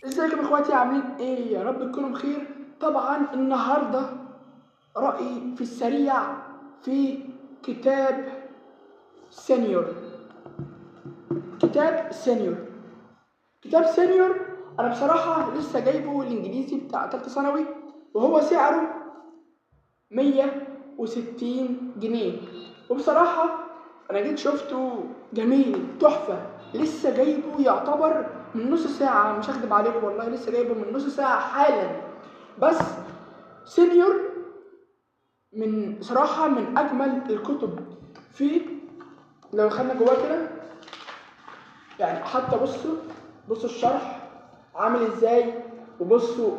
ازيكم اخواتي، عاملين ايه؟ يا رب تكونوا بخير. طبعا النهارده رأيي في السريع في كتاب سينيور. كتاب سينيور كتاب سينيور انا بصراحة لسه جايبه الانجليزي بتاع تالتة ثانوي، وهو سعره 160 جنيه. وبصراحة أنا جيت شفته جميل تحفة، لسه جايبه يعتبر من نص ساعة، مش هكدب عليكم والله، لسه جايبه من نص ساعة حالا. بس سينيور من صراحة من أجمل الكتب. في لو دخلنا جواه كده يعني، حتى بصوا الشرح عامل ازاي، وبصوا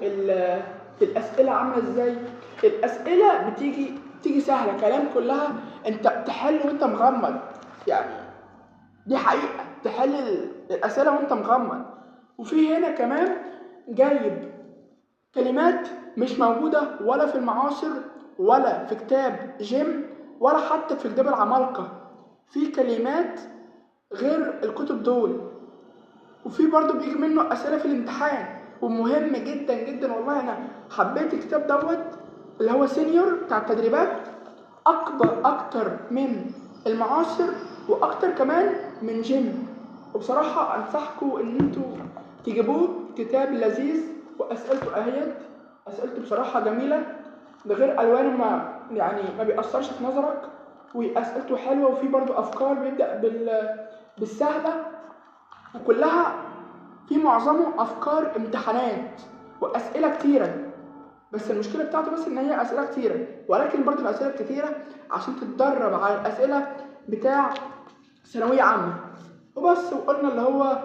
الأسئلة عاملة ازاي. الأسئلة بتيجي سهلة، كلام كلها انت تحل وانت مغمض، يعني دي حقيقة، تحل الأسئلة وانت مغمض. وفي هنا كمان جايب كلمات مش موجودة ولا في المعاصر ولا في كتاب جيم ولا حتى في كتاب العمالقة. في كلمات غير الكتب دول، وفي برضه بيجي منه أسئلة في الامتحان، ومهم جدا جدا والله. أنا حبيت الكتاب دوت اللي هو سينيور بتاع التدريبات أكتر من المعاصر، وأكتر كمان من جيم. وبصراحة أنصحكم إن انتوا تجيبوه، كتاب لذيذ وأسئلته أهيت، أسئلته بصراحة جميلة، ده غير ألوانه ما بيأثرش في نظرك، وأسئلته حلوة، وفي برضه أفكار بيبدأ بالسهلة، وكلها في معظمه أفكار امتحانات وأسئلة كتيرة. بس المشكلة بتاعته بس إن هي أسئلة كتيرة، ولكن برضه الأسئلة الكتيرة عشان تتدرب على الأسئلة بتاع ثانوية عامة وبس. وقلنا اللي هو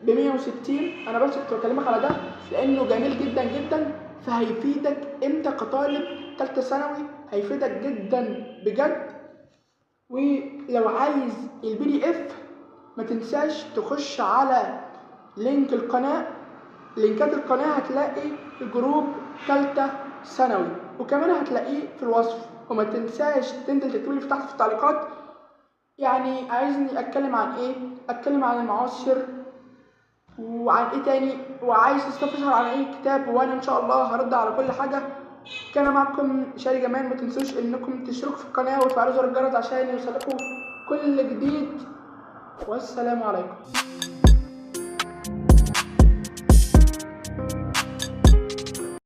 ب160. أنا بس كنت بكلمك على ده لأنه جميل جدا جدا، فهيفيدك أنت كطالب تالتة ثانوي، هيفيدك جدا بجد. ولو عايز الPDF ما تنساش تخش على لينك القناة، لينكات القناة هتلاقي الجروب تالتة ثانوي، وكمان هتلاقيه في الوصف. وما تنساش تنزل تكتبلي في تحت في التعليقات يعني عايزني اتكلم عن ايه، اتكلم عن المعاصر وعن ايه تاني، وعايز تستفسر عن ايه كتاب، وانا ان شاء الله هرد على كل حاجة. كان معكم شاري جمال، ما تنسوش انكم تشتركوا في القناة وتفعلوا زر الجرس عشان يوصلكم كل جديد، والسلام عليكم.